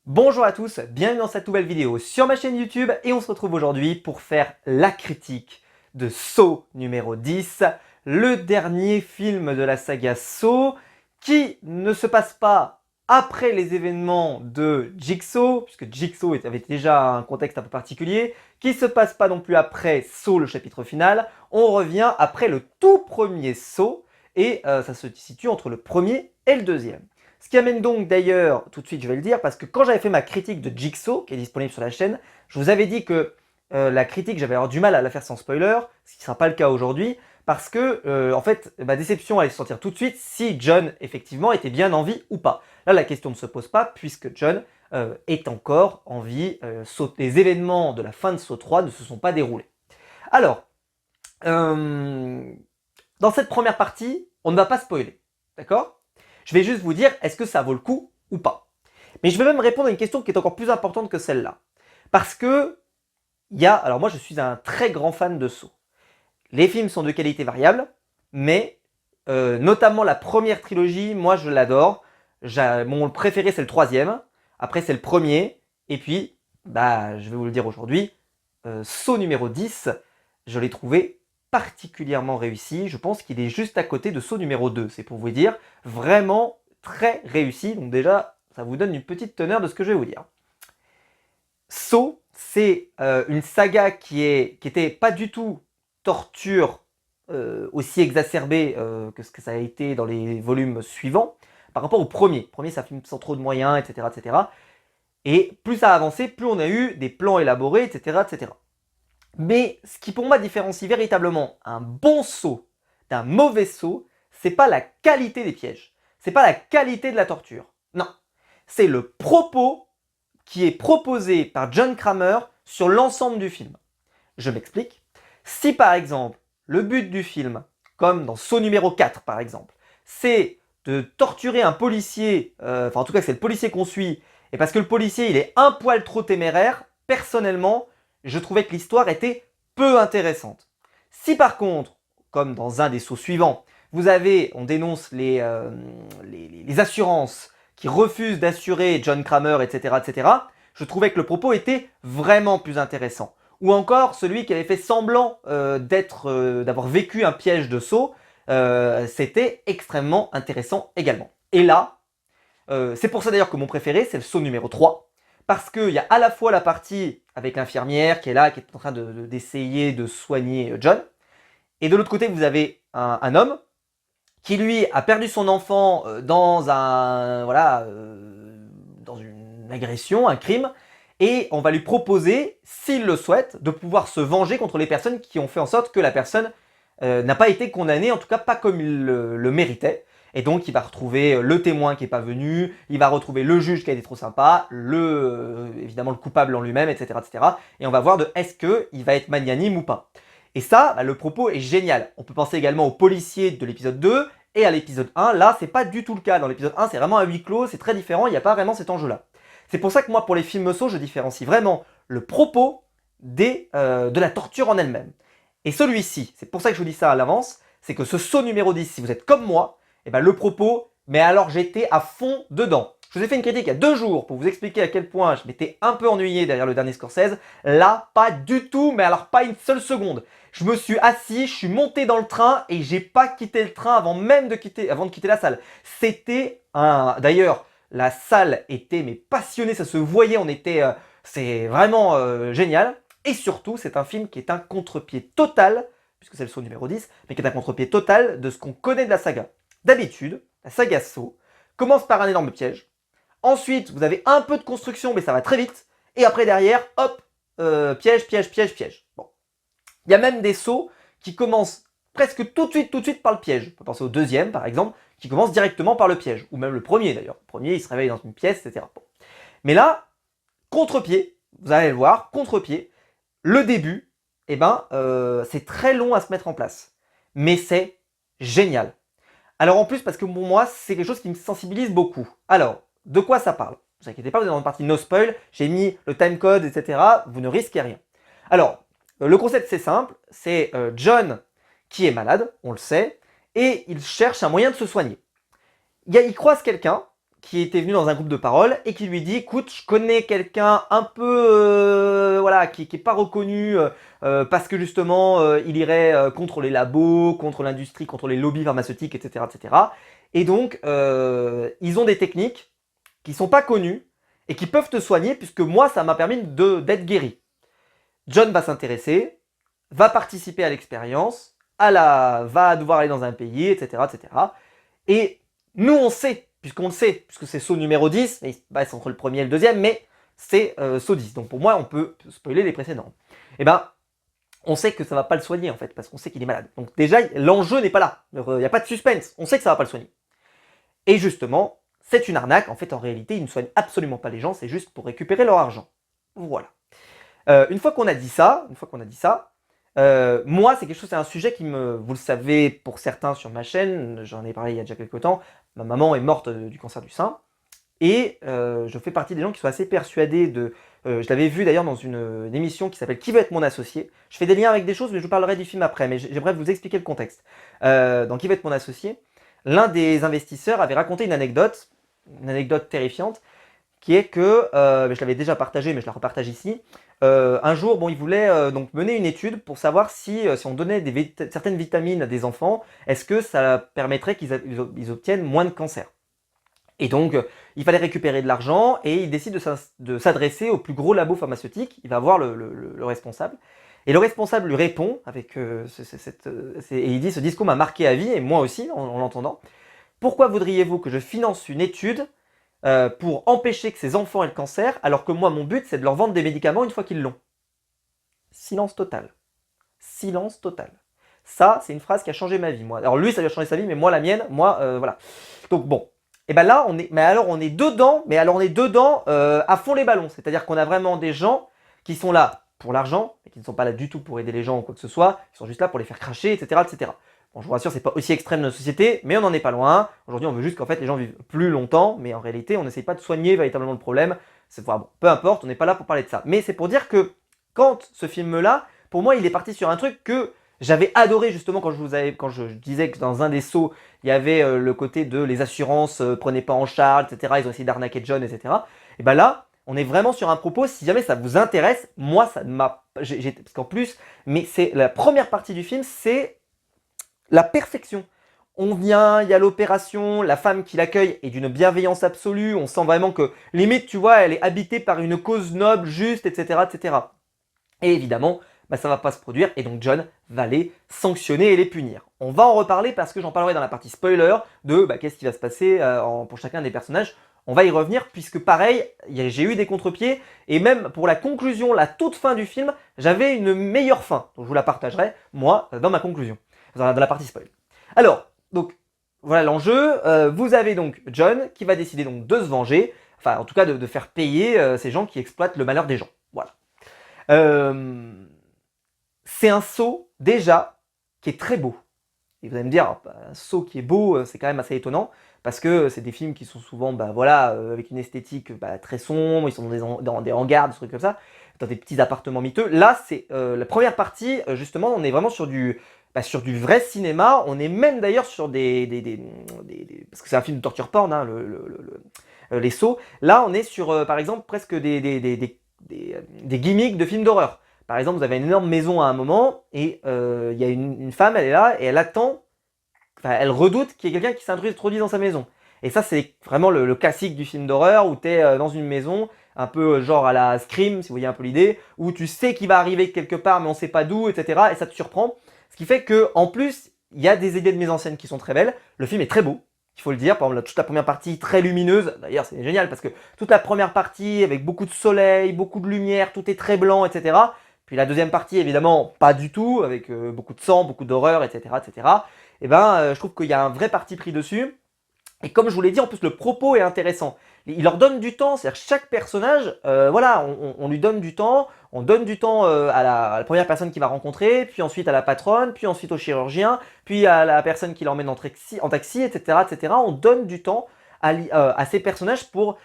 Bonjour à tous, bienvenue dans cette nouvelle vidéo sur ma chaîne YouTube et on se retrouve aujourd'hui pour faire la critique de Saw numéro 10, le dernier film de la saga Saw qui ne se passe pas après les événements de Jigsaw, puisque Jigsaw avait déjà un contexte un peu particulier, qui ne se passe pas non plus après Saw le chapitre final, on revient après le tout premier Saw et ça se situe entre le premier et le deuxième. Ce qui amène donc d'ailleurs, tout de suite je vais le dire, parce que quand j'avais fait ma critique de Jigsaw, qui est disponible sur la chaîne, je vous avais dit que la critique, j'avais avoir du mal à la faire sans spoiler, ce qui ne sera pas le cas aujourd'hui, parce que en fait, ma déception allait se sentir tout de suite si John, effectivement, était bien en vie ou pas. Là, la question ne se pose pas, puisque John est encore en vie, les événements de la fin de Saw 3 ne se sont pas déroulés. Alors, dans cette première partie, on ne va pas spoiler, d'accord ? Je vais juste vous dire, est-ce que ça vaut le coup ou pas? Mais je vais même répondre à une question qui est encore plus importante que celle-là. Parce que, alors moi je suis un très grand fan de Saw. Les films sont de qualité variable, mais notamment la première trilogie, moi je l'adore. Mon préféré c'est le troisième, après c'est le premier, et puis, je vais vous le dire aujourd'hui, Saw numéro 10, je l'ai trouvé particulièrement réussi. Je pense qu'il est juste à côté de Saw numéro 2, c'est pour vous dire, vraiment très réussi. Donc déjà, ça vous donne une petite teneur de ce que je vais vous dire. Saw, c'est une saga qui était pas du tout torture aussi exacerbée que ce que ça a été dans les volumes suivants, par rapport au premier. Le premier, ça filme sans trop de moyens, etc., etc. Et plus ça a avancé, plus on a eu des plans élaborés, etc., etc. Mais ce qui pour moi différencie véritablement un bon Saw d'un mauvais Saw, c'est pas la qualité des pièges, c'est pas la qualité de la torture. Non, c'est le propos qui est proposé par John Kramer sur l'ensemble du film. Je m'explique. Si par exemple, le but du film, comme dans Saw numéro 4 par exemple, c'est de torturer un policier, enfin en tout cas c'est le policier qu'on suit, et parce que le policier il est un poil trop téméraire, personnellement, je trouvais que l'histoire était peu intéressante. Si par contre, comme dans un des sauts suivants, on dénonce les assurances qui refusent d'assurer John Kramer, etc., etc., je trouvais que le propos était vraiment plus intéressant. Ou encore celui qui avait fait semblant d'avoir vécu un piège de Saw, c'était extrêmement intéressant également. Et là, c'est pour ça d'ailleurs que mon préféré, c'est le Saw numéro 3, parce qu'il y a à la fois la partie avec l'infirmière qui est là, qui est en train d'essayer de soigner John, et de l'autre côté, vous avez un homme qui lui a perdu son enfant dans dans une agression, un crime, et on va lui proposer, s'il le souhaite, de pouvoir se venger contre les personnes qui ont fait en sorte que la personne n'a pas été condamnée, en tout cas pas comme il le méritait. Et donc il va retrouver le témoin qui n'est pas venu, il va retrouver le juge qui a été trop sympa, évidemment le coupable en lui-même, etc., etc. Et on va voir de est-ce qu'il va être magnanime ou pas. Et ça, le propos est génial. On peut penser également aux policiers de l'épisode 2 et à l'épisode 1. Là, c'est pas du tout le cas. Dans l'épisode 1, c'est vraiment un huis clos, c'est très différent, il n'y a pas vraiment cet enjeu-là. C'est pour ça que moi, pour les films Saw, je différencie vraiment le propos de la torture en elle-même. Et celui-ci, c'est pour ça que je vous dis ça à l'avance, c'est que ce Saw numéro 10, si vous êtes comme moi, le propos, mais alors j'étais à fond dedans. Je vous ai fait une critique il y a 2 jours pour vous expliquer à quel point je m'étais un peu ennuyé derrière le dernier Scorsese. Là, pas du tout, mais alors pas une seule seconde. Je me suis assis, je suis monté dans le train et j'ai pas quitté le train avant de quitter la salle. C'était D'ailleurs, la salle était passionnée, ça se voyait, c'est vraiment génial. Et surtout, c'est un film qui est un contre-pied total, puisque c'est le Saw numéro 10, mais qui est un contre-pied total de ce qu'on connaît de la saga. D'habitude, la saga Saw commence par un énorme piège. Ensuite, vous avez un peu de construction, mais ça va très vite. Et après, derrière, hop, piège, piège, piège, piège. Bon. Il y a même des sauts qui commencent presque tout de suite par le piège. On peut penser au deuxième, par exemple, qui commence directement par le piège. Ou même le premier, d'ailleurs. Le premier, il se réveille dans une pièce, etc. Bon. Mais là, contre-pied, vous allez le voir, contre-pied, le début, c'est très long à se mettre en place. Mais c'est génial. Alors en plus, parce que pour moi, c'est quelque chose qui me sensibilise beaucoup. Alors, de quoi ça parle? Ne vous inquiétez pas, vous êtes dans une partie no spoil, j'ai mis le timecode, etc. Vous ne risquez rien. Alors, le concept c'est simple, c'est John qui est malade, on le sait, et il cherche un moyen de se soigner. Il croise quelqu'un qui était venu dans un groupe de parole et qui lui dit écoute, je connais quelqu'un un peu voilà qui est pas reconnu parce que justement il irait contre les labos, contre l'industrie, contre les lobbies pharmaceutiques, etc. etc. Et donc ils ont des techniques qui sont pas connues et qui peuvent te soigner puisque moi ça m'a permis d'être guéri. John va s'intéresser, va participer à l'expérience, va devoir aller dans un pays, etc. etc. Et nous on sait, puisqu'on le sait, puisque c'est saut numéro 10, mais c'est entre le premier et le deuxième, mais c'est saut 10. Donc pour moi, on peut spoiler les précédents. Et ben, on sait que ça va pas le soigner en fait, parce qu'on sait qu'il est malade. Donc déjà, l'enjeu n'est pas là. Il n'y a pas de suspense. On sait que ça va pas le soigner. Et justement, c'est une arnaque. En fait, en réalité, ils ne soignent absolument pas les gens, c'est juste pour récupérer leur argent. Voilà. Une fois qu'on a dit ça, moi, c'est un sujet qui vous le savez pour certains sur ma chaîne, j'en ai parlé il y a déjà quelques temps, ma maman est morte du cancer du sein, et je fais partie des gens qui sont assez persuadés je l'avais vu d'ailleurs dans une émission qui s'appelle Qui veut être mon associé. Je fais des liens avec des choses, mais je vous parlerai du film après, mais j'aimerais vous expliquer le contexte. Dans Qui veut être mon associé, l'un des investisseurs avait raconté une anecdote terrifiante, qui est que, je l'avais déjà partagé, mais je la repartage ici, un jour, il voulait donc mener une étude pour savoir si on donnait certaines vitamines à des enfants, est-ce que ça permettrait qu'ils obtiennent moins de cancer. Et donc, il fallait récupérer de l'argent et il décide de s'adresser au plus gros labo pharmaceutique. Il va voir le responsable. Et le responsable lui répond avec et il dit « Ce discours m'a marqué à vie, et moi aussi, en l'entendant. Pourquoi voudriez-vous que je finance une étude pour empêcher que ces enfants aient le cancer, alors que moi, mon but, c'est de leur vendre des médicaments une fois qu'ils l'ont ?» Silence total. Silence total. Ça, c'est une phrase qui a changé ma vie, moi. Alors lui, ça lui a changé sa vie, mais moi, la mienne, voilà. Donc bon. Et ben là, on est dedans, à fond les ballons. C'est-à-dire qu'on a vraiment des gens qui sont là pour l'argent, et qui ne sont pas là du tout pour aider les gens ou quoi que ce soit. Ils sont juste là pour les faire cracher, etc., etc. Bon, je vous rassure, c'est pas aussi extrême dans notre société, mais on n'en est pas loin. Aujourd'hui, on veut juste qu'en fait les gens vivent plus longtemps, mais en réalité, on n'essaye pas de soigner véritablement le problème. Bon, peu importe, on n'est pas là pour parler de ça. Mais c'est pour dire que quand ce film-là, pour moi, il est parti sur un truc que j'avais adoré justement quand je disais que dans un des sauts, il y avait le côté de les assurances prenaient pas en charge, etc. Ils ont essayé d'arnaquer John, etc. Et ben là, on est vraiment sur un propos, si jamais ça vous intéresse, moi ça m'a... Parce qu'en plus, mais c'est la première partie du film, c'est la perfection. On vient, il y a l'opération, la femme qui l'accueille est d'une bienveillance absolue, on sent vraiment que, limite, tu vois, elle est habitée par une cause noble, juste, etc. etc. Et évidemment, ça va pas se produire, et donc John va les sanctionner et les punir. On va en reparler parce que j'en parlerai dans la partie spoiler de qu'est-ce qui va se passer pour chacun des personnages. On va y revenir puisque pareil, j'ai eu des contre-pieds, et même pour la conclusion, la toute fin du film, j'avais une meilleure fin. Donc je vous la partagerai, moi, dans ma conclusion, dans la partie spoil. Alors, donc, voilà l'enjeu. Vous avez donc John qui va décider donc de se venger, enfin en tout cas de faire payer ces gens qui exploitent le malheur des gens. Voilà. C'est un saut déjà qui est très beau. Et vous allez me dire, un saut qui est beau, c'est quand même assez étonnant, parce que c'est des films qui sont souvent avec une esthétique très sombre, ils sont dans des hangars, des trucs comme ça, dans des petits appartements miteux. Là, c'est la première partie, justement, on est vraiment sur du vrai cinéma, on est même d'ailleurs sur parce que c'est un film de torture porn, hein, les sauts. Là, on est sur, par exemple, presque des gimmicks de films d'horreur. Par exemple, vous avez une énorme maison à un moment, et il y a une femme, elle est là, et elle attend, elle redoute qu'il y ait quelqu'un qui s'introduise dans sa maison. Et ça, c'est vraiment le classique du film d'horreur, où tu es dans une maison, un peu genre à la Scream, si vous voyez un peu l'idée, où tu sais qu'il va arriver quelque part, mais on sait pas d'où, etc. Et ça te surprend. Ce qui fait que, en plus, il y a des idées de mise en scène qui sont très belles. Le film est très beau, il faut le dire. Par exemple, toute la première partie très lumineuse. D'ailleurs, c'est génial parce que toute la première partie, avec beaucoup de soleil, beaucoup de lumière, tout est très blanc, etc. Puis la deuxième partie, évidemment, pas du tout, avec beaucoup de sang, beaucoup d'horreur, etc., etc. Et je trouve qu'il y a un vrai parti pris dessus. Et comme je vous l'ai dit, en plus, le propos est intéressant. Il leur donne du temps, c'est-à-dire chaque personnage, voilà, on lui donne du temps, on donne du temps à la première personne qu'il va rencontrer, puis ensuite à la patronne, puis ensuite au chirurgien, puis à la personne qui l'emmène en taxi, etc., etc. On donne du temps à ces personnages pour,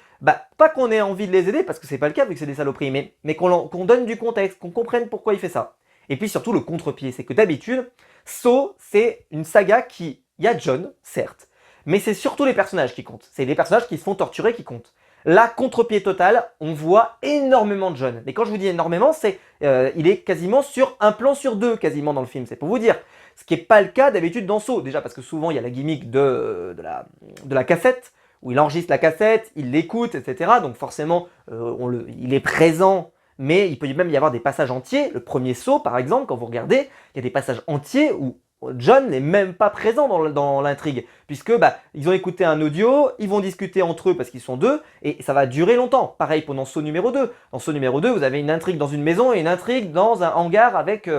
pas qu'on ait envie de les aider, parce que c'est pas le cas vu que c'est des saloperies, mais qu'on donne du contexte, qu'on comprenne pourquoi il fait ça. Et puis surtout le contre-pied, c'est que d'habitude, Saw, c'est une saga il y a John, certes, Mais c'est surtout les personnages qui comptent. C'est les personnages qui se font torturer qui comptent. Là, contre-pied total, on voit énormément de John. Mais quand je vous dis énormément, c'est il est quasiment sur un plan sur deux, quasiment dans le film, c'est pour vous dire. Ce qui n'est pas le cas d'habitude dans Saw. Déjà parce que souvent, il y a la gimmick de la cassette, où il enregistre la cassette, il l'écoute, etc. Donc forcément, il est présent, mais il peut même y avoir des passages entiers. Le premier Saw, par exemple, quand vous regardez, il y a des passages entiers où John n'est même pas présent dans l'intrigue, puisque ils ont écouté un audio, ils vont discuter entre eux parce qu'ils sont deux, et ça va durer longtemps. Pareil pour dans Saw numéro 2. Dans Saw numéro 2, vous avez une intrigue dans une maison et une intrigue dans un hangar avec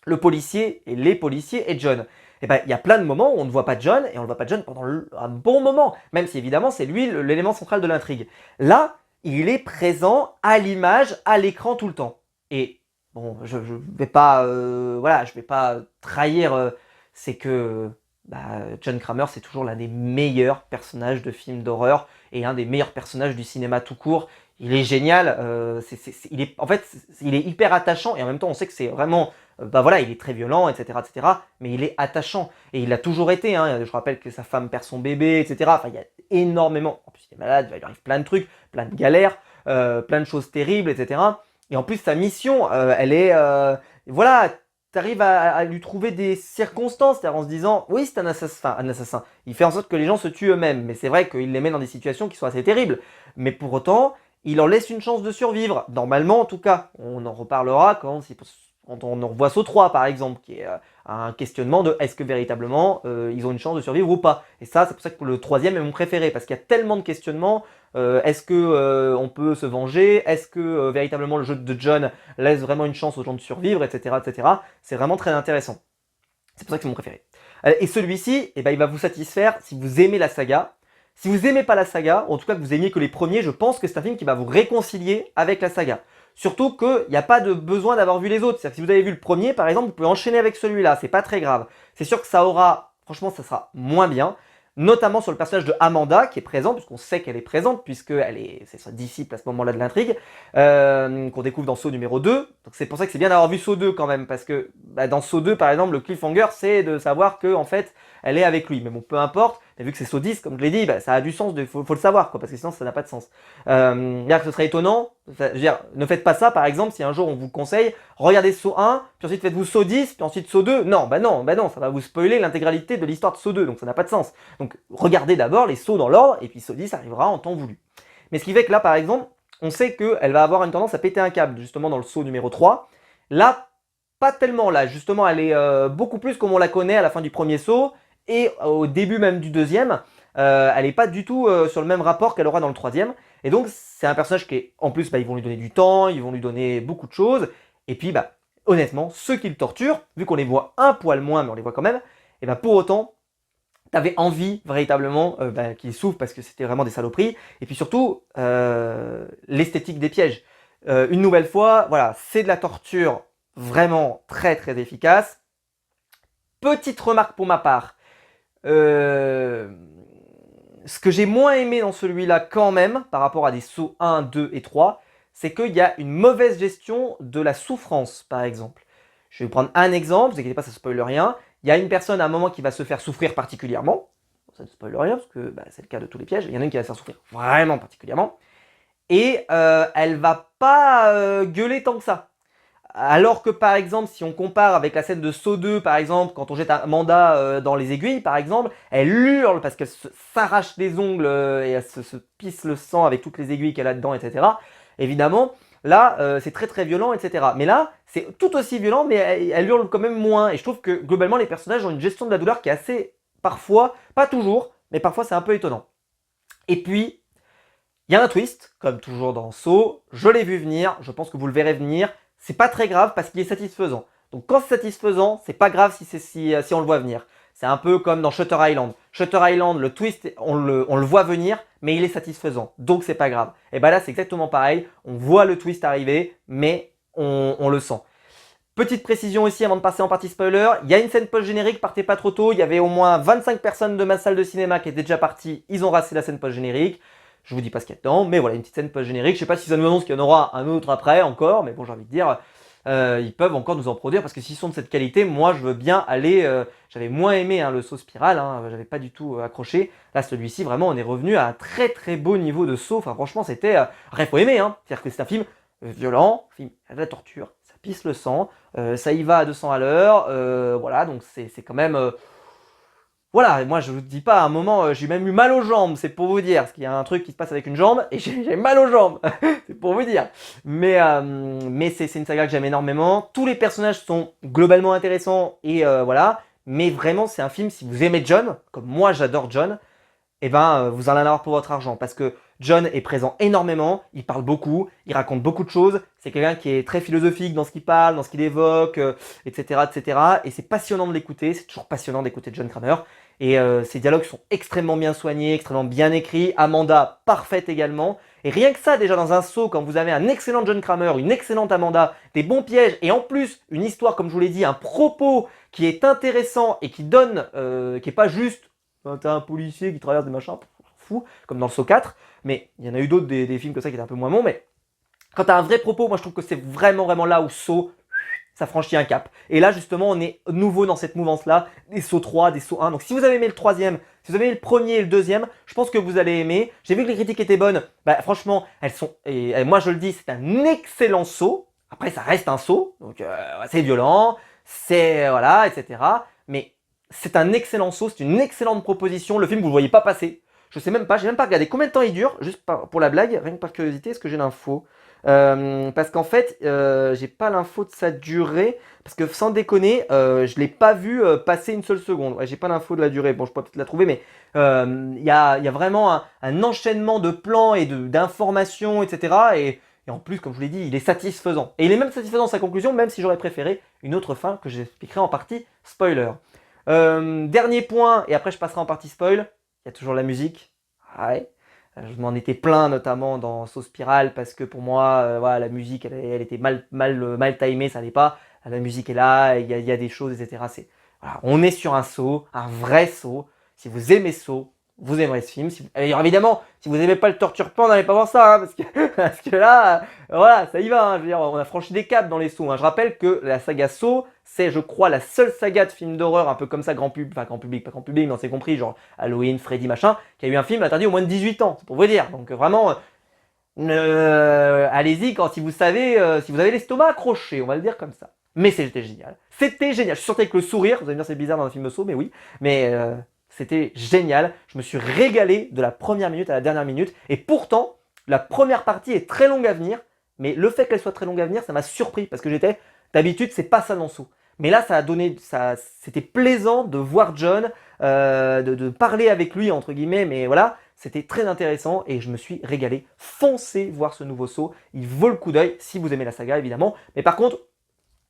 le policier et les policiers et John. Et il y a plein de moments où on ne voit pas John, et on ne voit pas John pendant un bon moment, même si évidemment c'est lui l'élément central de l'intrigue. Là, il est présent à l'image, à l'écran tout le temps. Et bon, je vais pas, voilà, je vais pas trahir. C'est que John Kramer, c'est toujours l'un des meilleurs personnages de films d'horreur et un des meilleurs personnages du cinéma tout court. Il est génial. En fait, il est hyper attachant et en même temps, on sait que c'est vraiment, voilà, il est très violent, etc., etc. Mais il est attachant et il a toujours été. Hein, je rappelle que sa femme perd son bébé, etc. Enfin, il y a énormément. En plus, il est malade, il lui arrive plein de trucs, plein de galères, plein de choses terribles, etc. Et en plus, sa mission, elle est... voilà, tu arrives à lui trouver des circonstances, c'est-à-dire en se disant, oui, c'est un assassin. Il fait en sorte que les gens se tuent eux-mêmes, mais c'est vrai qu'il les met dans des situations qui sont assez terribles. Mais pour autant, il leur laisse une chance de survivre. Normalement, en tout cas, on en reparlera quand on en revoit Saw 3, par exemple, qui est un questionnement de est-ce que véritablement ils ont une chance de survivre ou pas. Et ça, c'est pour ça que le troisième est mon préféré, parce qu'il y a tellement de questionnements. Est-ce que on peut se venger? Est-ce que véritablement le jeu de John laisse vraiment une chance aux gens de survivre, etc., etc. C'est vraiment très intéressant. C'est pour ça que c'est mon préféré. Et celui-ci, il va vous satisfaire si vous aimez la saga. Si vous aimez pas la saga, ou en tout cas que vous aimiez que les premiers, je pense que c'est un film qui va vous réconcilier avec la saga. Surtout qu'il n'y a pas de besoin d'avoir vu les autres. C'est-à-dire que si vous avez vu le premier, par exemple, vous pouvez enchaîner avec celui-là, c'est pas très grave. C'est sûr que ça aura, franchement, ça sera moins bien. Notamment sur le personnage de Amanda, qui est présent, puisqu'on sait qu'elle est présente, c'est sa disciple à ce moment-là de l'intrigue, qu'on découvre dans Saw numéro 2. Donc c'est pour ça que c'est bien d'avoir vu Saw 2 quand même, parce que dans Saw 2, par exemple, le cliffhanger, c'est de savoir que en fait, elle est avec lui. Mais bon, peu importe, mais vu que c'est Saw 10, comme je l'ai dit, ça a du sens, faut le savoir, quoi, parce que sinon ça n'a pas de sens. Dire que ce serait étonnant, ne faites pas ça, par exemple, si un jour on vous conseille, regardez Saw 1, puis ensuite faites-vous Saw 10, puis ensuite Saw 2. Non, non, ça va vous spoiler l'intégralité de l'histoire de Saw 2, donc ça n'a pas de sens. Donc regardez d'abord les sauts dans l'ordre, et puis Saw 10 arrivera en temps voulu. Mais ce qui fait que là, par exemple, on sait qu'elle va avoir une tendance à péter un câble, justement dans le Saw numéro 3. Là, pas tellement, là, justement, elle est beaucoup plus comme on la connaît à la fin du premier Saw, et au début même du deuxième, elle n'est pas du tout sur le même rapport qu'elle aura dans le troisième. Et donc, c'est un personnage qui est, en plus, ils vont lui donner du temps, ils vont lui donner beaucoup de choses, et puis, honnêtement, ceux qui le torturent, vu qu'on les voit un poil moins, mais on les voit quand même, et pour autant, t'avais envie véritablement qu'ils souffrent parce que c'était vraiment des saloperies. Et puis surtout, l'esthétique des pièges. Une nouvelle fois, voilà, c'est de la torture vraiment très très efficace. Petite remarque pour ma part. Ce que j'ai moins aimé dans celui-là quand même, par rapport à des Saw 1, 2 et 3, c'est qu'il y a une mauvaise gestion de la souffrance, par exemple. Je vais prendre un exemple, ne vous inquiétez pas, ça ne spoile rien. Il y a une personne à un moment qui va se faire souffrir particulièrement. Ça ne spoil rien, parce que c'est le cas de tous les pièges. Il y en a une qui va se faire souffrir vraiment particulièrement. Et elle va pas gueuler tant que ça. Alors que par exemple, si on compare avec la scène de Saw 2, par exemple, quand on jette Amanda dans les aiguilles, par exemple, elle hurle parce qu'elle s'arrache les ongles et elle se pisse le sang avec toutes les aiguilles qu'elle a dedans, etc. Évidemment, là, c'est très très violent, etc. Mais là, c'est tout aussi violent, mais elle hurle quand même moins. Et je trouve que globalement, les personnages ont une gestion de la douleur qui est assez, parfois, pas toujours, mais parfois c'est un peu étonnant. Et puis, il y a un twist, comme toujours dans Saw, je l'ai vu venir, je pense que vous le verrez venir. C'est pas très grave parce qu'il est satisfaisant. Donc quand c'est satisfaisant, c'est pas grave si on le voit venir. C'est un peu comme dans Shutter Island. Shutter Island, le twist, on le voit venir, mais il est satisfaisant. Donc c'est pas grave. Et là, c'est exactement pareil. On voit le twist arriver, mais on le sent. Petite précision aussi avant de passer en partie spoiler. Il y a une scène post-générique, partez pas trop tôt. Il y avait au moins 25 personnes de ma salle de cinéma qui étaient déjà parties. Ils ont rassé la scène post-générique. Je vous dis pas ce qu'il y a dedans, mais voilà, une petite scène post-générique. Je sais pas si ça nous annonce qu'il y en aura un autre après encore, mais bon, j'ai envie de dire, ils peuvent encore nous en produire parce que s'ils sont de cette qualité, moi je veux bien aller. J'avais moins aimé le saut spirale, j'avais pas du tout accroché. Là, celui-ci, vraiment, on est revenu à un très très beau niveau de saut. Enfin, franchement, c'était. Après, faut aimer, c'est-à-dire que c'est un film violent, film de la torture, ça pisse le sang, ça y va à 200 à l'heure, voilà, donc c'est quand même. Voilà, moi je vous dis pas, à un moment j'ai même eu mal aux jambes, c'est pour vous dire, parce qu'il y a un truc qui se passe avec une jambe et j'ai mal aux jambes, c'est pour vous dire. Mais c'est une saga que j'aime énormément, tous les personnages sont globalement intéressants et voilà, mais vraiment c'est un film, si vous aimez John, comme moi j'adore John, eh ben, vous allez en avoir pour votre argent. Parce que John est présent énormément, il parle beaucoup, il raconte beaucoup de choses. C'est quelqu'un qui est très philosophique dans ce qu'il parle, dans ce qu'il évoque, etc., etc. Et c'est passionnant de l'écouter, c'est toujours passionnant d'écouter John Kramer. Et ses dialogues sont extrêmement bien soignés, extrêmement bien écrits. Amanda, parfaite également. Et rien que ça, déjà dans un saut, quand vous avez un excellent John Kramer, une excellente Amanda, des bons pièges, et en plus, une histoire, comme je vous l'ai dit, un propos qui est intéressant et qui donne, qui est pas juste t'as un policier qui traverse des machins, fou, comme dans le Saw 4, mais il y en a eu d'autres des films comme ça qui étaient un peu moins bons, mais quand t'as un vrai propos, moi je trouve que c'est vraiment vraiment là où Saw, ça franchit un cap. Et là justement on est nouveau dans cette mouvance-là, des Saw 3, des Saw 1, donc si vous avez aimé le troisième, si vous avez aimé le premier et le deuxième, je pense que vous allez aimer. J'ai vu que les critiques étaient bonnes, bah franchement, elles sont, et moi je le dis, c'est un excellent Saw, après ça reste un Saw, donc c'est violent, c'est, voilà, etc. Mais c'est un excellent saut, c'est une excellente proposition. Le film, vous ne le voyez pas passer. Je sais même pas, j'ai même pas regardé combien de temps il dure, juste pour la blague, rien que par curiosité, est-ce que j'ai l'info parce qu'en fait, j'ai pas l'info de sa durée, parce que sans déconner, je l'ai pas vu passer une seule seconde. Ouais, j'ai pas l'info de la durée, bon, je pourrais peut-être la trouver, mais il y a vraiment un enchaînement de plans et d'informations, etc. Et en plus, comme je vous l'ai dit, il est satisfaisant. Et il est même satisfaisant sa conclusion, même si j'aurais préféré une autre fin que j'expliquerai en partie spoiler. Dernier point, et après je passerai en partie spoil, il y a toujours la musique. Ouais. Je m'en étais plaint notamment dans Saut Spiral parce que pour moi, voilà, la musique elle était mal timée, ça n'allait pas. La musique est là, il y a des choses, etc. Voilà, on est sur un saut, un vrai saut. Si vous aimez Saut, vous aimerez ce film. Alors évidemment, si vous n'aimez pas le torture porn, n'allez pas voir ça, parce que là, voilà, ça y va. Je veux dire, on a franchi des caps dans les sauts. Je rappelle que la saga Saut, c'est, je crois, la seule saga de films d'horreur un peu comme ça, grand public, pas grand public, mais on s'est compris, genre Halloween, Freddy, machin, qui a eu un film interdit au moins de 18 ans, c'est pour vous dire. Donc vraiment, allez-y quand si vous savez, si vous avez l'estomac accroché, on va le dire comme ça. Mais c'était génial. C'était génial. Je suis sorti avec le sourire. Vous allez me dire c'est bizarre dans un film de saut, mais oui. Mais c'était génial. Je me suis régalé de la première minute à la dernière minute. Et pourtant, la première partie est très longue à venir. Mais le fait qu'elle soit très longue à venir, ça m'a surpris parce que d'habitude, c'est pas ça dans Saut. Mais là, c'était plaisant de voir John, de parler avec lui entre guillemets. Mais voilà, c'était très intéressant et je me suis régalé. Foncez voir ce nouveau Saut. Il vaut le coup d'œil si vous aimez la saga évidemment. Mais par contre,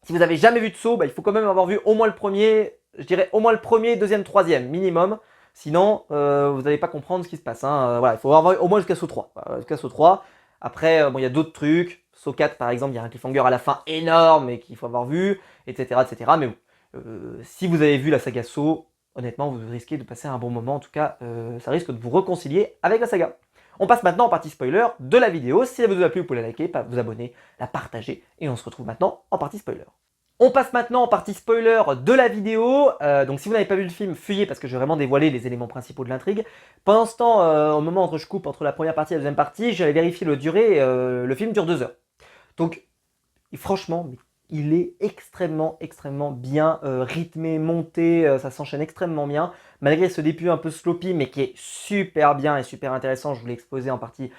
si vous avez jamais vu de Saut, il faut quand même avoir vu au moins le premier, je dirais au moins le premier, deuxième, troisième minimum. Sinon, vous n'allez pas comprendre ce qui se passe. Voilà, il faut avoir vu au moins jusqu'à Saut 3. Jusqu'à Saut 3. Après, bon, il y a d'autres trucs. Saut 4, par exemple, il y a un cliffhanger à la fin énorme et qu'il faut avoir vu, etc., etc. Mais bon, si vous avez vu la saga Saut, honnêtement, vous risquez de passer un bon moment. En tout cas, ça risque de vous réconcilier avec la saga. On passe maintenant en partie spoiler de la vidéo. Si elle vous a plu, vous pouvez la liker, vous abonner, la partager. Et on se retrouve maintenant en partie spoiler. On passe maintenant en partie spoiler de la vidéo. Donc si vous n'avez pas vu le film, fuyez parce que je vais vraiment dévoiler les éléments principaux de l'intrigue. Pendant ce temps, au moment où je coupe entre la première partie et la deuxième partie, j'allais vérifier le durée. Le film dure 2 heures. Donc franchement, il est extrêmement bien rythmé, monté, ça s'enchaîne extrêmement bien. Malgré ce début un peu sloppy, mais qui est super bien et super intéressant, je vous l'ai exposé en partie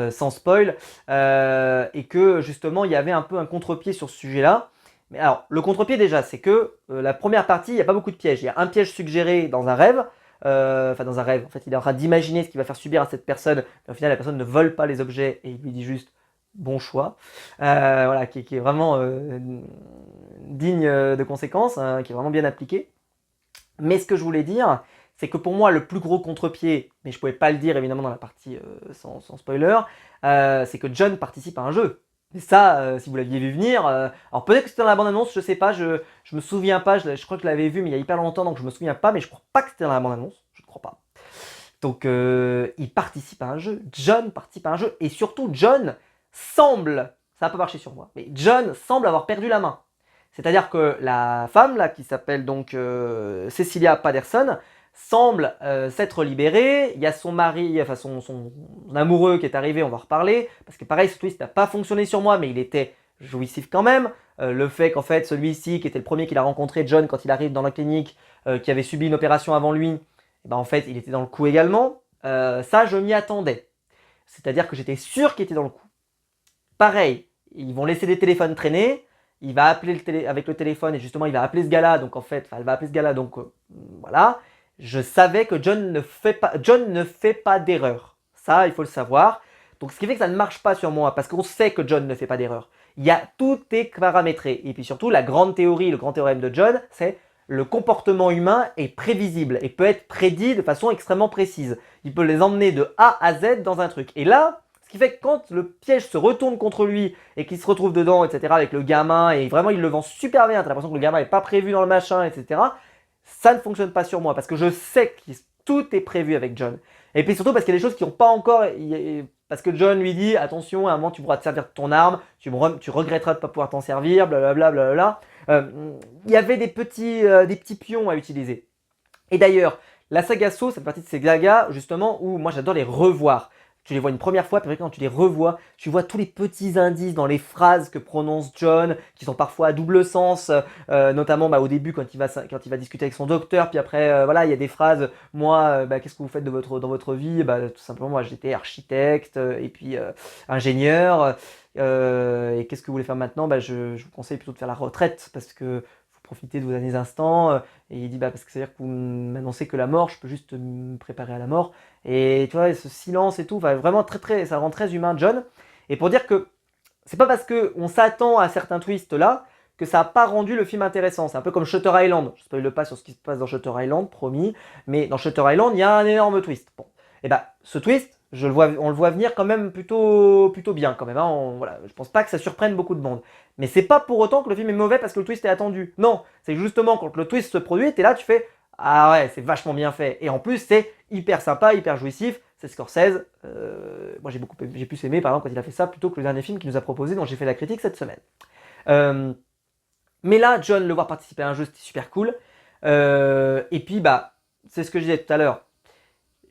sans spoil, et que justement il y avait un peu un contre-pied sur ce sujet-là. Mais alors, le contre-pied déjà, c'est que la première partie, il n'y a pas beaucoup de pièges. Il y a un piège suggéré dans un rêve, enfin dans un rêve, en fait il est en train d'imaginer ce qu'il va faire subir à cette personne, mais au final la personne ne vole pas les objets et il lui dit juste bon choix, voilà, qui est vraiment digne de conséquences, qui est vraiment bien appliqué. Mais ce que je voulais dire, c'est que pour moi le plus gros contre-pied, mais je ne pouvais pas le dire évidemment dans la partie sans spoiler, c'est que John participe à un jeu. Et ça, si vous l'aviez vu venir, alors peut-être que c'était dans la bande-annonce, je sais pas, je me souviens pas, je crois que je l'avais vu mais il y a hyper longtemps donc je me souviens pas, mais je crois pas que c'était dans la bande-annonce, je ne crois pas. Donc il participe à un jeu, John participe à un jeu, et surtout John semble ça n'a pas marché sur moi. Mais John semble avoir perdu la main. C'est-à-dire que la femme, là, qui s'appelle donc Cecilia Patterson, semble s'être libérée. Il y a son mari, enfin son amoureux qui est arrivé, on va en reparler. Parce que pareil, ce twist n'a pas fonctionné sur moi, mais il était jouissif quand même. Le fait qu'en fait, celui-ci, qui était le premier qu'il a rencontré, John, quand il arrive dans la clinique, qui avait subi une opération avant lui, eh ben, en fait, il était dans le coup également. Ça, je m'y attendais. C'est-à-dire que j'étais sûr qu'il était dans le coup. Pareil, ils vont laisser des téléphones traîner. Il va appeler avec le téléphone et justement il va appeler ce gars-là. Donc en fait, elle va appeler ce gars-là. Donc voilà, je savais que John ne fait pas d'erreur. Ça, il faut le savoir. Donc ce qui fait que ça ne marche pas sur moi parce qu'on sait que John ne fait pas d'erreur. Tout est paramétré. Et puis surtout, la grande théorie, le grand théorème de John, c'est le comportement humain est prévisible et peut être prédit de façon extrêmement précise. Il peut les emmener de A à Z dans un truc. Et là, ce qui fait que quand le piège se retourne contre lui et qu'il se retrouve dedans, etc., avec le gamin, et vraiment il le vend super bien, t'as l'impression que le gamin n'est pas prévu dans le machin, etc., ça ne fonctionne pas sur moi parce que je sais que tout est prévu avec John. Et puis surtout parce qu'il y a des choses qui n'ont pas encore. Parce que John lui dit attention, à un moment tu pourras te servir de ton arme, tu regretteras de ne pas pouvoir t'en servir, blablabla. Blablabla. Il y avait des petits pions à utiliser. Et d'ailleurs, la saga Saw, c'est partie de ces sagas justement où moi j'adore les revoir. Tu les vois une première fois, puis après quand tu les revois, tu vois tous les petits indices dans les phrases que prononce John, qui sont parfois à double sens, notamment au début quand il va discuter avec son docteur, puis après voilà, il y a des phrases, moi, qu'est-ce que vous faites dans votre vie? Tout simplement, moi j'étais architecte, et puis ingénieur, et qu'est-ce que vous voulez faire maintenant? Je vous conseille plutôt de faire la retraite, parce que profiter de vos derniers instants. Et il dit, parce que c'est-à-dire que vous m'annoncez que la mort, je peux juste me préparer à la mort. Et tu vois, ce silence et tout, vraiment ça rend très humain John. Et pour dire que c'est pas parce qu'on s'attend à certains twists là que ça n'a pas rendu le film intéressant. C'est un peu comme Shutter Island. Je ne spoil pas sur ce qui se passe dans Shutter Island, promis. Mais dans Shutter Island, il y a un énorme twist. Bon. Et ce twist, on le voit venir quand même plutôt bien quand même. Hein. Voilà, je pense pas que ça surprenne beaucoup de monde. Mais c'est pas pour autant que le film est mauvais parce que le twist est attendu. Non, c'est justement quand le twist se produit, t'es là, tu fais ah ouais, c'est vachement bien fait. Et en plus, c'est hyper sympa, hyper jouissif. C'est Scorsese. Moi, j'ai plus aimé par exemple quand il a fait ça plutôt que le dernier film qu'il nous a proposé, dont j'ai fait la critique cette semaine. Mais là, John, le voir participer à un jeu, c'était super cool. Et puis, c'est ce que je disais tout à l'heure.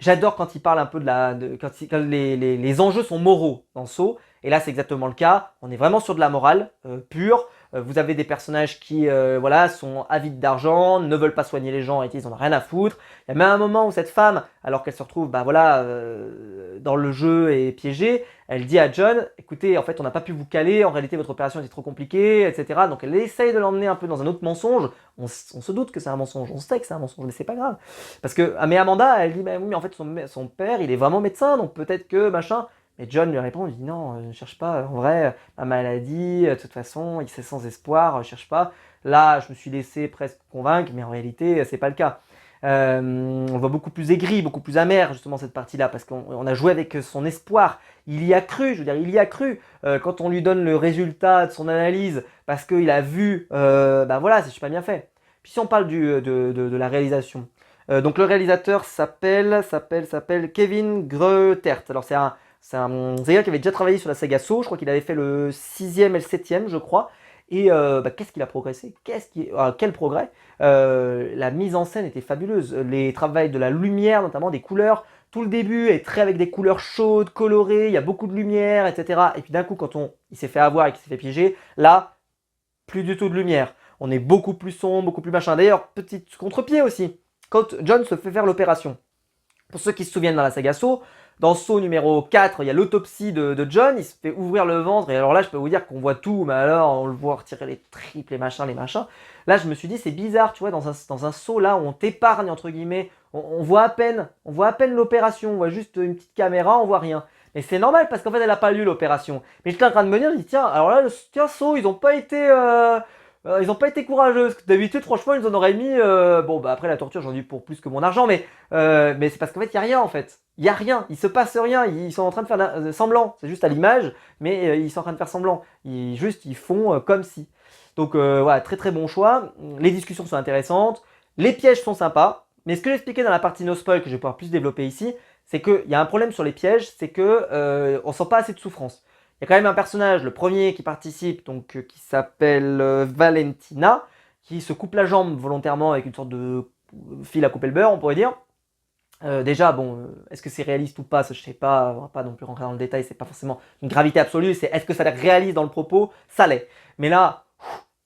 J'adore quand il parle un peu quand les enjeux sont moraux dans Saw. Et là, c'est exactement le cas. On est vraiment sur de la morale pure. Vous avez des personnages qui sont avides d'argent, ne veulent pas soigner les gens et ils en ont rien à foutre. Il y a même un moment où cette femme, alors qu'elle se retrouve dans le jeu et piégée, elle dit à John, écoutez, en fait, on n'a pas pu vous caler, en réalité, votre opération était trop compliquée, etc. Donc elle essaye de l'emmener un peu dans un autre mensonge. On se doute que c'est un mensonge, on sait que c'est un mensonge, mais c'est pas grave. Parce que, mais Amanda, elle dit, oui, mais en fait, son père, il est vraiment médecin, donc peut-être que, machin. Mais John lui répond, il dit non, ne cherche pas, en vrai, ma maladie, de toute façon, il c'est sans espoir, cherche pas. Là, je me suis laissé presque convaincre, mais en réalité, c'est pas le cas. On voit beaucoup plus aigri, beaucoup plus amer, justement, cette partie-là, parce qu'on a joué avec son espoir. Il y a cru, je veux dire, il y a cru. Quand on lui donne le résultat de son analyse, parce qu'il a vu, c'est super bien fait. Puis si on parle de la réalisation, donc le réalisateur s'appelle Kevin Greutert. Alors c'est un gars qui avait déjà travaillé sur la saga Saw, je crois qu'il avait fait le 6e et le 7e, je crois. Et qu'est-ce qu'il a progressé? Quel progrès? La mise en scène était fabuleuse. Les travails de la lumière, notamment des couleurs. Tout le début est très avec des couleurs chaudes, colorées, il y a beaucoup de lumière, etc. Et puis d'un coup, quand il s'est fait avoir et qu'il s'est fait piéger, là, plus du tout de lumière. On est beaucoup plus sombre, beaucoup plus machin. D'ailleurs, petit contre-pied aussi. Quand John se fait faire l'opération. Pour ceux qui se souviennent dans la saga Saw, dans Saw numéro 4, il y a l'autopsie de John, il se fait ouvrir le ventre, et alors là, je peux vous dire qu'on voit tout, mais alors, on le voit retirer les tripes, les machins. Là, je me suis dit, c'est bizarre, tu vois, dans un Saw, là, où on t'épargne, entre guillemets, on voit à peine l'opération, on voit juste une petite caméra, on voit rien. Mais c'est normal, parce qu'en fait, elle n'a pas lu l'opération. Mais j'étais en train de me dire, je dis, tiens, alors là, Saw, ils n'ont pas été courageux, parce que d'habitude, franchement, ils en auraient mis. Après la torture, j'en ai eu pour plus que mon argent, mais c'est parce qu'en fait, il n'y a rien en fait. Il n'y a rien, il se passe rien, ils sont en train de faire semblant. C'est juste à l'image, mais ils sont en train de faire semblant. Ils font comme si. Donc voilà, très très bon choix. Les discussions sont intéressantes, les pièges sont sympas, mais ce que j'expliquais dans la partie no spoil, que je vais pouvoir plus développer ici, c'est qu'il y a un problème sur les pièges, c'est que on sent pas assez de souffrance. Il y a quand même un personnage, le premier qui participe, donc qui s'appelle Valentina, qui se coupe la jambe volontairement avec une sorte de fil à couper le beurre, on pourrait dire. Déjà, bon, est-ce que c'est réaliste ou pas, ça je sais pas, on va pas non plus rentrer dans le détail, c'est pas forcément une gravité absolue, c'est est-ce que ça l'est réaliste dans le propos, ça l'est. Mais là,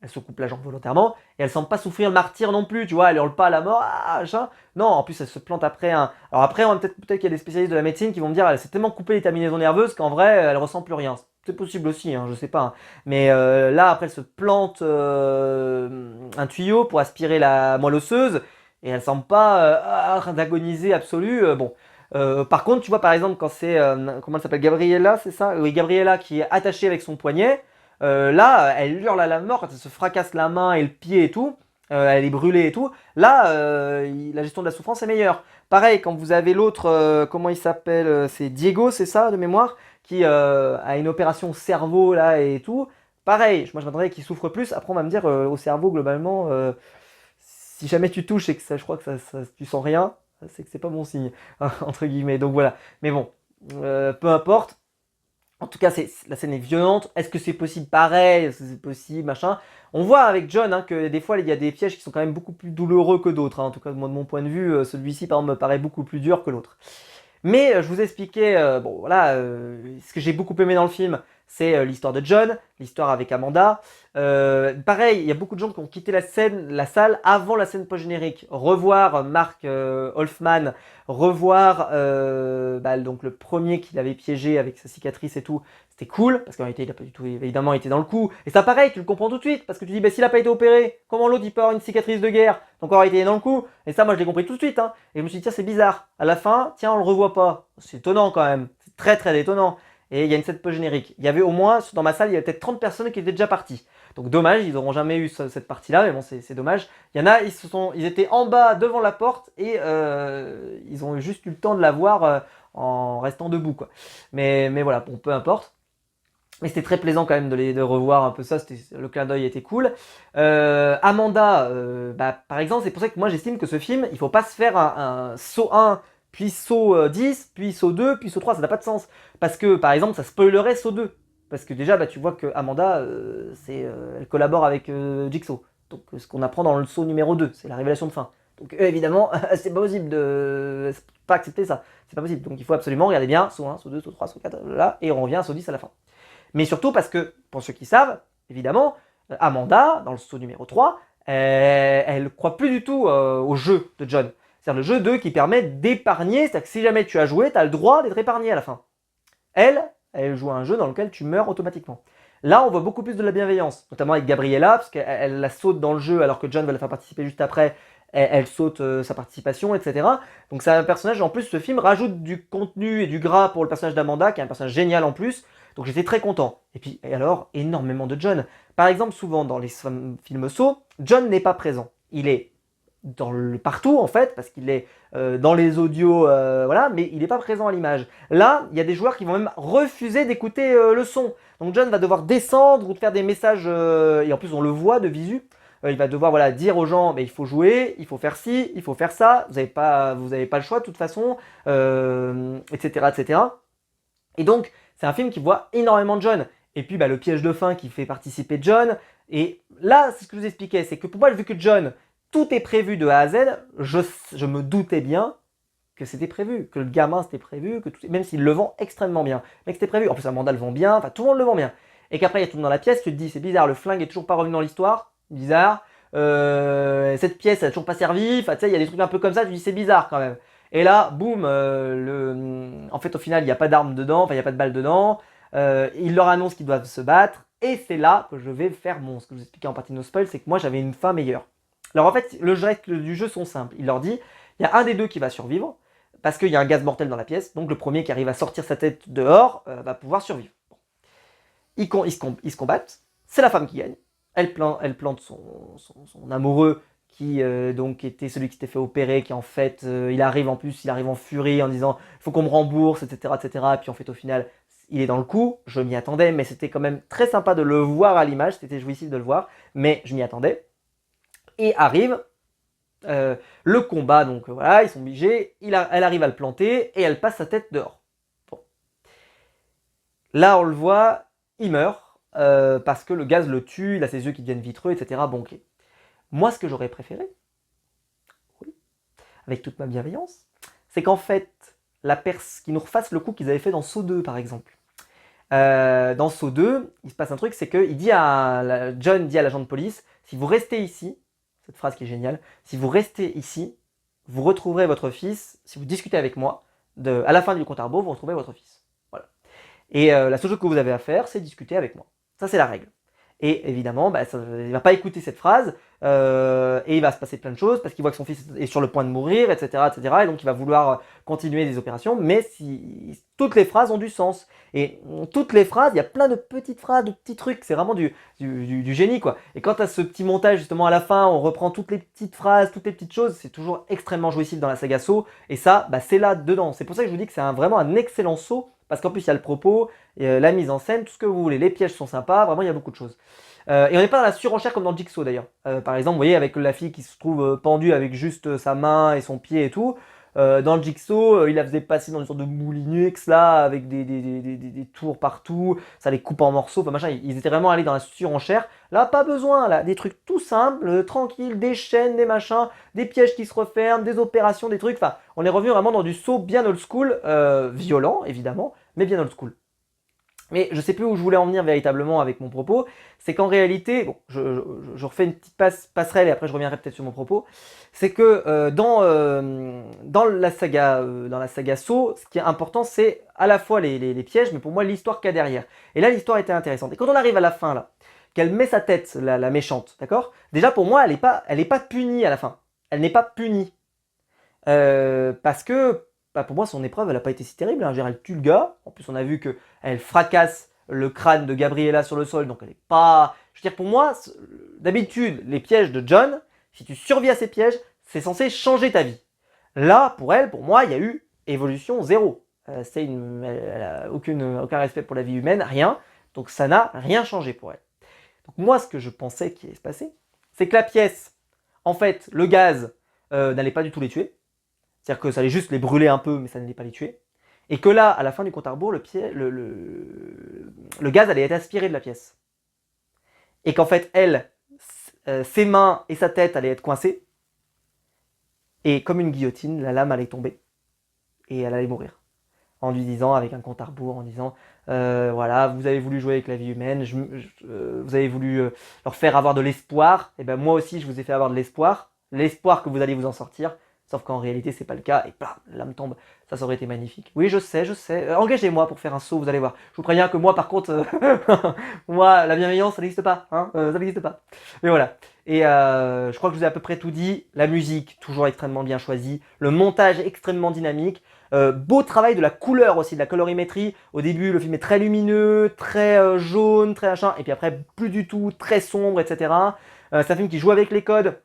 elle se coupe la jambe volontairement, et elle semble pas souffrir le martyr non plus, tu vois, elle hurle pas à la mort, ah, machin. Non, en plus elle se plante après un... Alors après, peut-être qu'il y a des spécialistes de la médecine qui vont me dire, elle s'est tellement coupée les terminaisons nerveuses qu'en vrai, elle ressent plus rien. C'est possible aussi, hein, je sais pas. Hein. Mais là, après, elle se plante un tuyau pour aspirer la moelle osseuse, et elle semble pas d'agoniser absolu. Bon. Par contre, tu vois, par exemple, quand c'est, comment elle s'appelle, Gabriella, c'est ça? Oui, Gabriella qui est attachée avec son poignet. Là, elle hurle à la mort quand elle se fracasse la main et le pied et tout. Elle est brûlée et tout. Là, la gestion de la souffrance est meilleure. Pareil, quand vous avez l'autre, comment il s'appelle? C'est Diego, c'est ça, de mémoire, qui a une opération au cerveau là et tout. Pareil, moi je m'attendais qu'il souffre plus. Après, on va me dire au cerveau, globalement, si jamais tu touches et que ça, je crois que tu sens rien, c'est que c'est pas bon signe, entre guillemets. Donc voilà. Mais bon, peu importe. En tout cas, la scène est violente. Est-ce que c'est possible pareil? Est-ce que c'est possible, machin? On voit avec John hein, que des fois, il y a des pièges qui sont quand même beaucoup plus douloureux que d'autres. Hein. En tout cas, moi, de mon point de vue, celui-ci, par exemple, me paraît beaucoup plus dur que l'autre. Mais je vous expliquais, bon voilà, ce que j'ai beaucoup aimé dans le film, c'est l'histoire de John, l'histoire avec Amanda. Pareil, il y a beaucoup de gens qui ont quitté la salle avant la scène post-générique. Revoir Mark Hoffman, revoir donc le premier qu'il avait piégé avec sa cicatrice et tout, c'était cool, parce qu'en réalité il a pas du tout, évidemment, été dans le coup. Et ça pareil, tu le comprends tout de suite, parce que tu dis, bah, s'il a pas été opéré, comment l'autre il peut avoir une cicatrice de guerre? Donc en réalité il est dans le coup. Et ça, moi je l'ai compris tout de suite, hein. Et je me suis dit, tiens, c'est bizarre. À la fin, tiens, on le revoit pas. C'est étonnant quand même. C'est très très étonnant. Et il y a une scène post-générique. Il y avait au moins, dans ma salle, il y avait peut-être 30 personnes qui étaient déjà parties. Donc dommage, ils n'auront jamais eu cette partie-là, mais bon, c'est dommage. Il y en a, ils étaient en bas devant la porte et ils ont juste eu le temps de la voir en restant debout, quoi. Mais voilà, bon, peu importe. Mais c'était très plaisant quand même de revoir un peu ça, le clin d'œil était cool. Amanda, par exemple, c'est pour ça que moi j'estime que ce film, il faut pas se faire un saut 1, puis saut 10, puis saut 2, puis saut 3, ça n'a pas de sens. Parce que par exemple, ça spoilerait saut 2. Parce que déjà, tu vois que Amanda, elle collabore avec Jigsaw. Donc ce qu'on apprend dans le saut numéro 2, c'est la révélation de fin. Donc évidemment, c'est pas possible de pas accepter ça. C'est pas possible. Donc il faut absolument regarder bien, saut 1, saut 2, saut 3, saut 4, là, et on revient à saut 10 à la fin. Mais surtout parce que, pour ceux qui savent, évidemment, Amanda, dans le saut numéro 3, elle ne croit plus du tout au jeu de John. C'est-à-dire le jeu 2 qui permet d'épargner, c'est-à-dire que si jamais tu as joué, tu as le droit d'être épargné à la fin. Elle joue à un jeu dans lequel tu meurs automatiquement. Là, on voit beaucoup plus de la bienveillance, notamment avec Gabriella, parce qu'elle la saute dans le jeu alors que John va la faire participer juste après. Elle saute sa participation, etc. Donc c'est un personnage, en plus ce film rajoute du contenu et du gras pour le personnage d'Amanda, qui est un personnage génial en plus. Donc j'étais très content. Et puis alors, énormément de John. Par exemple, souvent dans les films Saw, John n'est pas présent. Il est partout en fait, parce qu'il est dans les audios, voilà, mais il n'est pas présent à l'image. Là, il y a des joueurs qui vont même refuser d'écouter le son. Donc John va devoir descendre ou de faire des messages, et en plus on le voit de visu. Il va devoir voilà, dire aux gens, il faut jouer, il faut faire ci, il faut faire ça, vous n'avez pas le choix de toute façon, etc., etc. Et donc, c'est un film qui voit énormément de John. Et puis, le piège de fin qui fait participer John. Et là, c'est ce que je vous expliquais, c'est que pour moi, vu que John, tout est prévu de A à Z, je me doutais bien que c'était prévu, que le gamin c'était prévu, que même s'il le vend extrêmement bien, mais que c'était prévu. En plus, Amanda le vend bien, enfin tout le monde le vend bien. Et qu'après, il y a tout dans la pièce, tu te dis, c'est bizarre, le flingue est toujours pas revenu dans l'histoire, bizarre. Cette pièce, elle a toujours pas servi, enfin tu sais, il y a des trucs un peu comme ça, tu te dis, c'est bizarre quand même. Et là, boum, en fait, au final, il n'y a pas d'armes dedans, enfin, il n'y a pas de balles dedans. Il leur annonce qu'ils doivent se battre. Et c'est là que je vais faire ce que je vous expliquais en partie de no spoil, c'est que moi, j'avais une fin meilleure. Alors, en fait, le règles du jeu sont simples. Il leur dit, il y a un des deux qui va survivre, parce qu'il y a un gaz mortel dans la pièce. Donc, le premier qui arrive à sortir sa tête dehors va pouvoir survivre. Bon. Ils se combattent. C'est la femme qui gagne. Elle plante son amoureux qui donc était celui qui s'était fait opérer, qui en fait, il arrive en furie en disant il faut qu'on me rembourse, etc., etc. Et puis en fait au final, il est dans le coup, je m'y attendais, mais c'était quand même très sympa de le voir à l'image, c'était jouissif de le voir, mais je m'y attendais. Et arrive le combat, donc voilà, ils sont obligés, elle arrive à le planter et elle passe sa tête dehors. Bon. Là, on le voit, il meurt parce que le gaz le tue, il a ses yeux qui deviennent vitreux, etc. Bon, ok. Moi, ce que j'aurais préféré, oui, avec toute ma bienveillance, c'est qu'en fait, la Perse qui nous refasse le coup qu'ils avaient fait dans Saw 2, par exemple. Dans Saw 2, il se passe un truc, c'est que John dit à l'agent de police, si vous restez ici, cette phrase qui est géniale, si vous restez ici, vous retrouverez votre fils, si vous discutez avec moi, à la fin du compte à rebours, vous retrouverez votre fils. Voilà. Et la seule chose que vous avez à faire, c'est discuter avec moi. Ça, c'est la règle. Et évidemment, bah, il ne va pas écouter cette phrase, et il va se passer plein de choses, parce qu'il voit que son fils est sur le point de mourir, etc., etc., et donc il va vouloir continuer des opérations, mais toutes les phrases ont du sens. Et toutes les phrases, il y a plein de petites phrases, de petits trucs, c'est vraiment du génie, quoi. Et quand tu as ce petit montage, justement, à la fin, on reprend toutes les petites phrases, toutes les petites choses, c'est toujours extrêmement jouissif dans la saga Saw, et ça, bah, c'est là dedans. C'est pour ça que je vous dis que c'est vraiment un excellent Saw, parce qu'en plus, il y a le propos, la mise en scène, tout ce que vous voulez. Les pièges sont sympas, vraiment, il y a beaucoup de choses. Et on n'est pas dans la surenchère comme dans Jigsaw d'ailleurs. Par exemple, vous voyez, avec la fille qui se trouve pendue avec juste sa main et son pied et tout. Dans le Jigsaw, il la faisait passer dans une sorte de moulinux là, avec des tours partout, ça les coupe en morceaux, enfin machin. Ils étaient vraiment allés dans la surenchère. Là, pas besoin, là, des trucs tout simples, tranquilles, des chaînes, des machins, des pièges qui se referment, des opérations, des trucs. Enfin, on est revenu vraiment dans du Saw bien old school, violent évidemment, mais bien old school. Mais je sais plus où je voulais en venir véritablement avec mon propos, c'est qu'en réalité, bon, je refais une petite passerelle et après je reviendrai peut-être sur mon propos, c'est que dans la saga Saw, ce qui est important c'est à la fois les pièges, mais pour moi l'histoire qu'il y a derrière. Et là l'histoire était intéressante. Et quand on arrive à la fin là, qu'elle met sa tête, la méchante, d'accord? Déjà pour moi elle est pas punie à la fin. Elle n'est pas punie. Parce que bah, pour moi son épreuve elle n'a pas été si terrible, hein. Elle tue le gars, en plus on a vu qu'elle fracasse le crâne de Gabriella sur le sol, donc elle est pas... Je veux dire pour moi, d'habitude les pièges de John, si tu survis à ces pièges, c'est censé changer ta vie. Là, pour elle, pour moi, il y a eu évolution zéro. Elle a aucun respect pour la vie humaine, rien, donc ça n'a rien changé pour elle. Donc moi ce que je pensais qu'il allait se passer, c'est que la pièce, en fait, le gaz n'allait pas du tout les tuer, c'est-à-dire que ça allait juste les brûler un peu, mais ça n'allait pas les tuer. Et que là, à la fin du compte à rebours, le gaz allait être aspiré de la pièce. Et qu'en fait, elle, ses mains et sa tête allaient être coincées. Et comme une guillotine, la lame allait tomber. Et elle allait mourir. En lui disant, avec un compte à rebours, en disant voilà, vous avez voulu jouer avec la vie humaine, vous avez voulu leur faire avoir de l'espoir, et ben moi aussi je vous ai fait avoir de l'espoir que vous allez vous en sortir. Sauf qu'en réalité, c'est pas le cas, et blam, la lame tombe. Ça aurait été magnifique. Oui, je sais. Engagez-moi pour faire un saut, vous allez voir. Je vous préviens que moi, par contre, moi, la bienveillance, ça n'existe pas. Hein, ça n'existe pas. Mais voilà. Et je crois que je vous ai à peu près tout dit. La musique, toujours extrêmement bien choisie. Le montage, extrêmement dynamique. Beau travail de la couleur aussi, de la colorimétrie. Au début, le film est très lumineux, très jaune, très machin. Et puis après, plus du tout, très sombre, etc. C'est un film qui joue avec les codes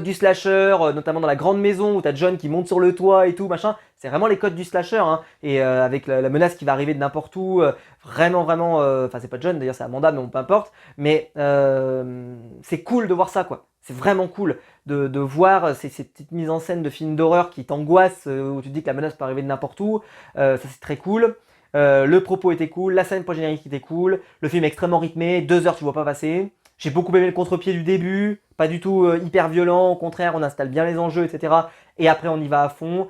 du slasher, notamment dans la grande maison où t'as John qui monte sur le toit et tout, machin. C'est vraiment les codes du slasher, hein. Et avec la menace qui va arriver de n'importe où, vraiment, vraiment... Enfin, c'est pas John, d'ailleurs, c'est Amanda, mais bon, peu importe. Mais c'est cool de voir ça, quoi. C'est vraiment cool de voir ces petites mises en scène de films d'horreur qui t'angoissent, où tu te dis que la menace peut arriver de n'importe où. Ça, c'est très cool. Le propos était cool, la scène post-générique était cool, le film est extrêmement rythmé, 2 heures tu vois pas passer. J'ai beaucoup aimé le contre-pied du début, pas du tout hyper violent, au contraire on installe bien les enjeux, etc. Et après on y va à fond.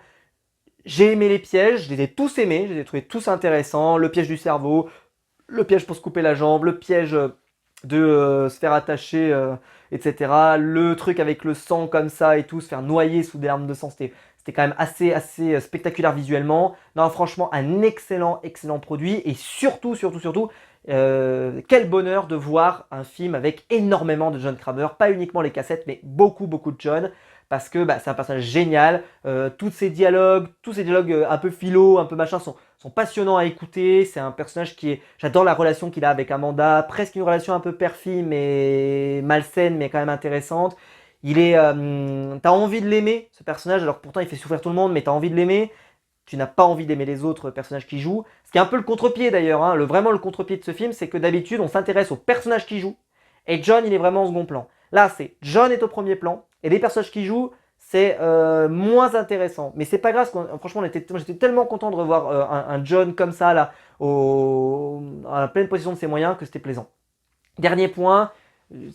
J'ai aimé les pièges, je les ai tous aimés, je les ai trouvés tous intéressants. Le piège du cerveau, le piège pour se couper la jambe, le piège de se faire attacher, etc. Le truc avec le sang comme ça et tout, se faire noyer sous des larmes de sang, c'était quand même assez spectaculaire visuellement. Non, franchement, un excellent produit. Et surtout, quel bonheur de voir un film avec énormément de John Kramer. Pas uniquement les cassettes, mais beaucoup de John. Parce que bah, c'est un personnage génial. Tous ces dialogues un peu philo, un peu machin, sont passionnants à écouter. C'est un personnage qui est... J'adore la relation qu'il a avec Amanda. Presque une relation un peu père-fille, mais malsaine, mais quand même intéressante. T'as envie de l'aimer, ce personnage, alors que pourtant il fait souffrir tout le monde, mais t'as envie de l'aimer. Tu n'as pas envie d'aimer les autres personnages qui jouent. Ce qui est un peu le contre-pied d'ailleurs, hein. Vraiment le contre-pied de ce film, c'est que d'habitude on s'intéresse aux personnages qui jouent, et John il est vraiment en second plan. Là c'est John est au premier plan, et les personnages qui jouent, c'est moins intéressant. Mais c'est pas grave, franchement j'étais tellement content de revoir un John comme ça là, à la pleine possession de ses moyens que c'était plaisant. Dernier point, il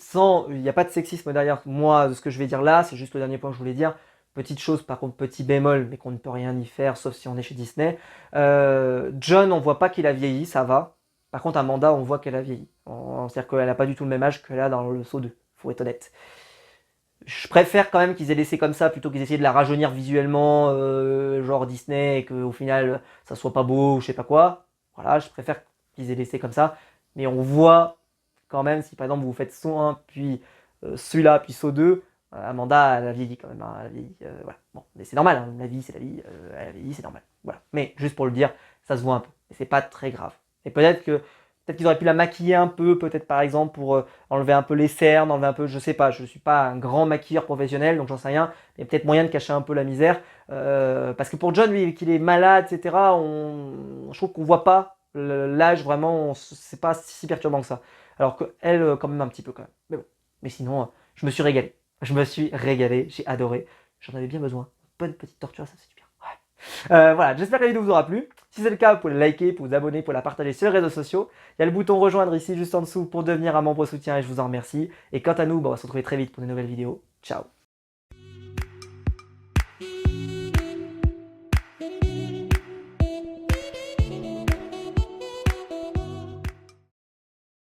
n'y a pas de sexisme derrière moi de ce que je vais dire là, c'est juste le dernier point que je voulais dire. Petite chose, par contre, petit bémol, mais qu'on ne peut rien y faire, sauf si on est chez Disney. John, on voit pas qu'il a vieilli, ça va. Par contre, Amanda, on voit qu'elle a vieilli. C'est-à-dire qu'elle a pas du tout le même âge qu'elle a dans le Saut 2, faut être honnête. Je préfère quand même qu'ils aient laissé comme ça plutôt qu'ils essayaient de la rajeunir visuellement, genre Disney, et qu'au final ça soit pas beau ou je sais pas quoi. Voilà, je préfère qu'ils aient laissé comme ça. Mais on voit quand même, si par exemple vous faites Saut 1, puis celui-là, puis Saut 2, Amanda, elle a vieilli quand même. Hein, elle a vieilli, voilà. Bon, mais c'est normal, hein, la vie c'est la vie, elle a vieilli, c'est normal. Voilà. Mais juste pour le dire, ça se voit un peu. Et c'est pas très grave. Et peut-être qu'ils auraient pu la maquiller un peu, peut-être par exemple pour enlever un peu les cernes, enlever un peu, je sais pas, je suis pas un grand maquilleur professionnel, donc j'en sais rien, mais peut-être moyen de cacher un peu la misère. Parce que pour John, lui, qu'il est malade, etc., je trouve qu'on voit pas l'âge vraiment, c'est pas si perturbant que ça. Alors qu'elle, quand même un petit peu quand même. Mais bon, mais sinon, je me suis régalé. Je me suis régalé, j'ai adoré. J'en avais bien besoin. Bonne petite torture, ça c'est du bien. Ouais. Voilà, j'espère que la vidéo vous aura plu. Si c'est le cas, vous pouvez liker, vous pouvez vous abonner, vous pouvez la partager sur les réseaux sociaux. Il y a le bouton rejoindre ici juste en dessous pour devenir un membre soutien et je vous en remercie. Et quant à nous, on va se retrouver très vite pour de nouvelles vidéos. Ciao.